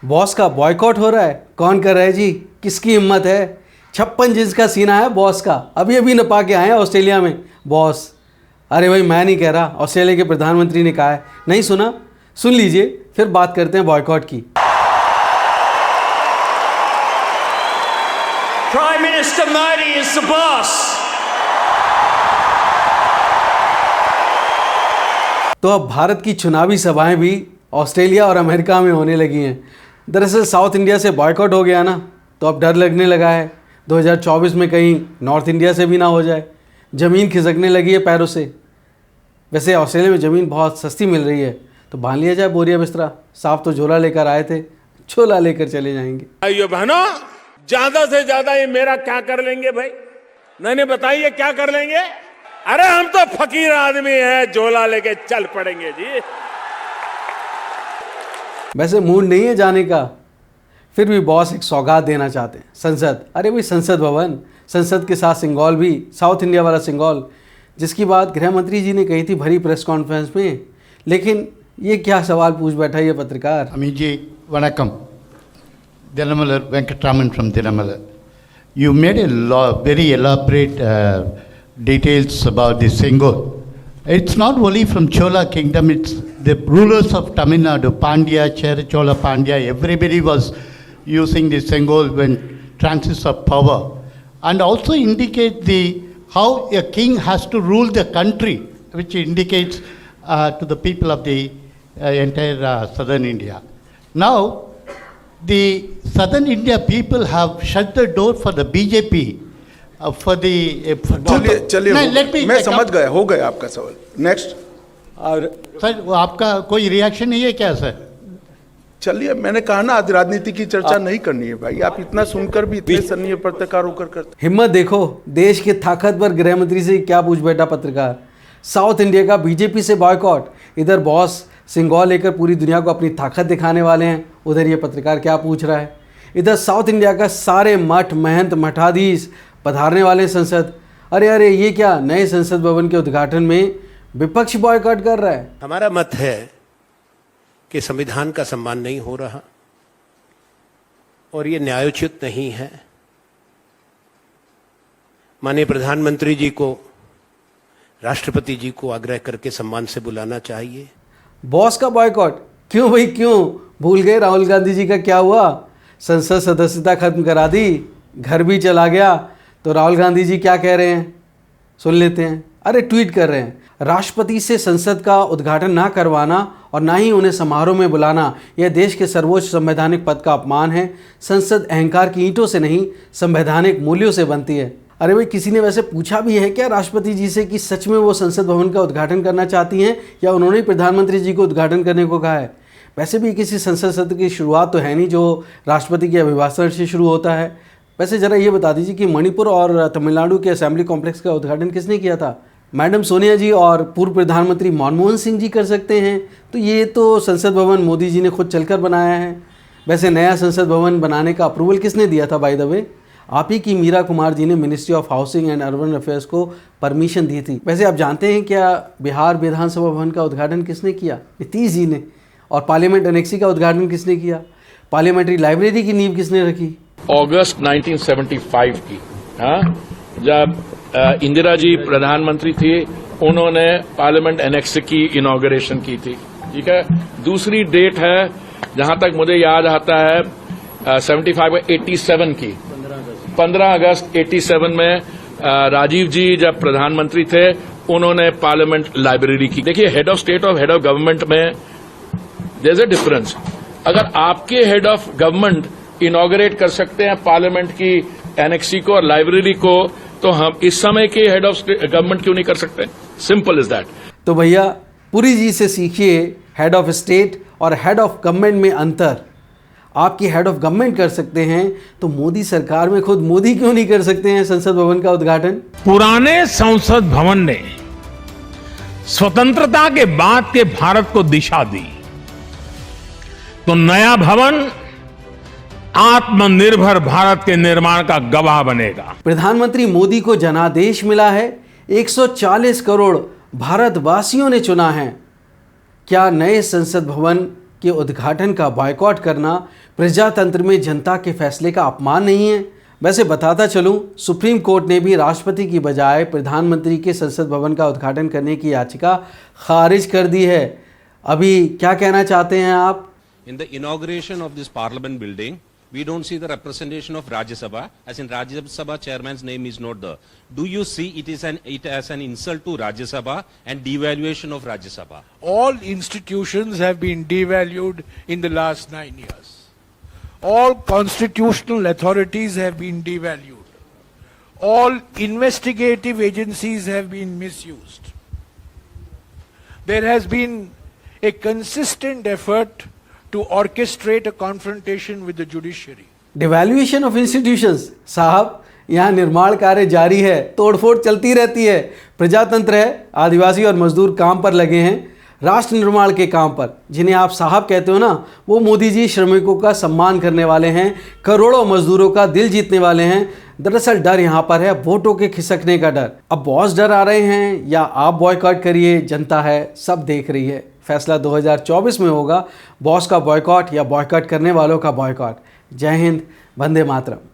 Boss का boycott हो रहा है? कौन कर रहा है जी? किसकी हिम्मत है? 56 इंच का सीना है बॉस का। अभी अभी नपा के आए हैं ऑस्ट्रेलिया में बॉस। अरे भाई मैं नहीं कह रहा, ऑस्ट्रेलिया के प्रधानमंत्री ने कहा है। नहीं सुना? सुन लीजिए, फिर बात करते हैं बॉयकॉट की। Prime Minister Modi is the boss. तो अब भारत की चुनावी सभाएं भी ऑस्ट्रेलिया और अमेरिका में होने लगी हैं। दरअसल साउथ इंडिया से बॉयकॉट हो गया ना, तो अब डर लगने लगा है 2024 में कहीं नॉर्थ इंडिया से भी ना हो जाए। ज़मीन खिसकने लगी है पैरों से। वैसे ऑस्ट्रेलिया में ज़मीन बहुत सस्ती मिल रही है, तो बांध लिया जाए बोरिया बिस्तरा। साफ तो झोला लेकर आए थे, झोला लेकर चले जाएंगे। भाइयों बहनों, ज्यादा से ज्यादा ये मेरा क्या कर लेंगे भाई? नहीं बताइए क्या कर लेंगे? अरे हम तो फकीर आदमी हैं, झोला लेके चल पड़ेंगे जी। वैसे मूड नहीं है जाने का, फिर भी बॉस एक सौगात देना चाहते हैं। संसद, अरे भाई संसद भवन, संसद के साथ सिंगल भी, साउथ इंडिया वाला सिंगल, जिसकी बात गृह मंत्री जी ने कही थी भरी प्रेस कॉन्फ्रेंस में। लेकिन ये क्या सवाल पूछ बैठा ये पत्रकार। अमित जी वणक्कम, Dinamala Venkatraman from Dinamala. You made a very elaborate details about the Senghol. It's not only from Chola kingdom, it's the rulers of Tamil Nadu, Pandya, Chera Chola Pandya, everybody was using the Senghol when transits of power. And also indicate how a king has to rule the country, which indicates to the people of the entire southern India. Now, the southern India people have shut the door for the BJP for the चलिए मैं समझ गया, हो गया आपका सवाल। Next. और sir वो आपका कोई रिएक्शन नहीं है क्या सर? चलिए, मैंने कहा ना आज राजनीति की चर्चा नहीं करनी है भाई। आप इतना सुनकर भी इतने सन्नीय पत्रकार होकर करते। हिम्मत देखो, देश के ताकतवर गृह मंत्री से क्या पूछ बैठा पत्रकार। साउथ इंडिया का बीजेपी से बॉयकॉट, इधर बॉस सिंगल लेकर पूरी दुनिया को अपनी ताकत दिखाने वाले हैं, उधर ये पत्रकार क्या पूछ रहा है। इधर साउथ इंडिया का सारे मठ महंत मठाधीश पधारने वाले संसद। अरे ये क्या, नए संसद भवन के उद्घाटन में विपक्ष बॉयकॉट कर रहा है। हमारा मत है कि संविधान का सम्मान नहीं हो रहा और ये न्यायोचित नहीं है। माननीय प्रधानमंत्री जी को, राष्ट्रपति जी को आग्रह करके सम्मान से बुलाना चाहिए। बॉस का बॉयकॉट क्यों भाई, क्यों? भूल गए राहुल गांधी जी का क्या हुआ? संसद सदस्यता खत्म करा दी, घर भी चला गया। तो राहुल गांधी जी क्या कह रहे हैं, सुन लेते हैं। अरे ट्वीट कर रहे हैं, राष्ट्रपति से संसद का उद्घाटन ना करवाना और ना ही उन्हें समारोह में बुलाना, यह देश के सर्वोच्च संवैधानिक पद का अपमान है। संसद अहंकार की ईंटों से नहीं, संवैधानिक मूल्यों से बनती है। अरे भाई, किसी ने वैसे पूछा भी है क्या राष्ट्रपति जी से कि सच में वो संसद भवन का उद्घाटन करना चाहती हैं या उन्होंने प्रधानमंत्री जी को उद्घाटन करने को कहा है? वैसे भी किसी संसद सत्र की शुरुआत तो है नहीं जो राष्ट्रपति के अभिभाषण से शुरू होता है। वैसे ज़रा ये बता दीजिए कि मणिपुर और तमिलनाडु के असेंबली कॉम्प्लेक्स का उद्घाटन किसने किया था? मैडम सोनिया जी और पूर्व प्रधानमंत्री मनमोहन सिंह जी कर सकते हैं। तो ये तो संसद भवन मोदी जी ने खुद चलकर बनाया है। वैसे नया संसद भवन बनाने का अप्रूवल किसने दिया था बाय द वे? आप ही की मीरा कुमार जी ने ministry of housing and urban affairs को परमिशन दी थी। वैसे आप जानते हैं क्या बिहार विधानसभा भवन का उद्घाटन किसने किया? नीतीश जी ने। और पार्लियामेंट एनेक्सी का उद्घाटन किसने किया? पार्लियामेंट्री लाइब्रेरी की नींव किसने रखी? अगस्त 1975 की, जब इंदिरा जी प्रधानमंत्री थी, उन्होंने पार्लियामेंट एनेक्स की इनॉग्रेशन की थी। ठीक है। दूसरी डेट है जहां तक मुझे याद आता है 87 की, 15 अगस्त 87 में राजीव जी जब प्रधानमंत्री थे, उन्होंने पार्लियामेंट लाइब्रेरी की। देखिए, हेड ऑफ स्टेट और हेड ऑफ गवर्नमेंट में देयर इज अ डिफरेंस। अगर आपके हेड ऑफ गवर्नमेंट इनॉग्रेट कर सकते हैं पार्लियामेंट की एनेक्सी को और लाइब्रेरी को, तो हम इस समय के हेड ऑफ गवर्नमेंट क्यों नहीं कर सकते? Simple is that. तो भैया पुरी जी से सीखिए हेड ऑफ स्टेट और हेड ऑफ गवर्नमेंट में अंतर। आपकी हेड ऑफ गवर्नमेंट कर सकते हैं, तो मोदी सरकार में खुद मोदी क्यों नहीं कर सकते हैं संसद भवन का उद्घाटन? पुराने संसद भवन ने स्वतंत्रता के बाद के भारत को दिशा दी, तो नया भवन आत्मनिर्भर भारत के निर्माण का गवाह बनेगा। प्रधानमंत्री मोदी को जनादेश मिला है, 140 करोड़ भारतवासियों ने चुना है। क्या नए संसद भवन के उद्घाटन का बॉयकॉट करना प्रजातंत्र में जनता के फैसले का अपमान नहीं है? वैसे बताता चलूं, सुप्रीम कोर्ट ने भी राष्ट्रपति की बजाय प्रधानमंत्री के संसद भवन का उद्घाटन करने की याचिका खारिज कर दी है। अभी क्या कहना चाहते हैं आप? In the inauguration of this parliament building, we don't see the representation of Rajya Sabha, as in Rajya Sabha chairman's name is not there. Do you see it as an insult to Rajya Sabha and devaluation of Rajya Sabha? All institutions have been devalued in the last 9 years. All constitutional authorities have been devalued. All investigative agencies have been misused. There has been a consistent effort to orchestrate a confrontation with the judiciary. Devaluation of institutions साहब, यहाँ निर्माण कार्य जारी है, तोड़फोड़ चलती रहती है। प्रजातंत्र है, आदिवासी और मजदूर काम पर लगे हैं, राष्ट्र निर्माण के काम पर। जिन्हें आप साहब कहते हो ना, वो मोदी जी श्रमिकों का सम्मान करने वाले हैं, करोड़ों मजदूरों का दिल जीतने वाले हैं। दरअसल डर यहाँ पर है वोटों के खिसकने का डर। अब बॉस डर आ रहे हैं या आप बॉयकॉट करिए, जनता है, सब देख रही है। फैसला 2024 में होगा, बॉस का बॉयकॉट या बॉयकॉट करने वालों का बॉयकॉट। जय हिंद, वंदे मातरम।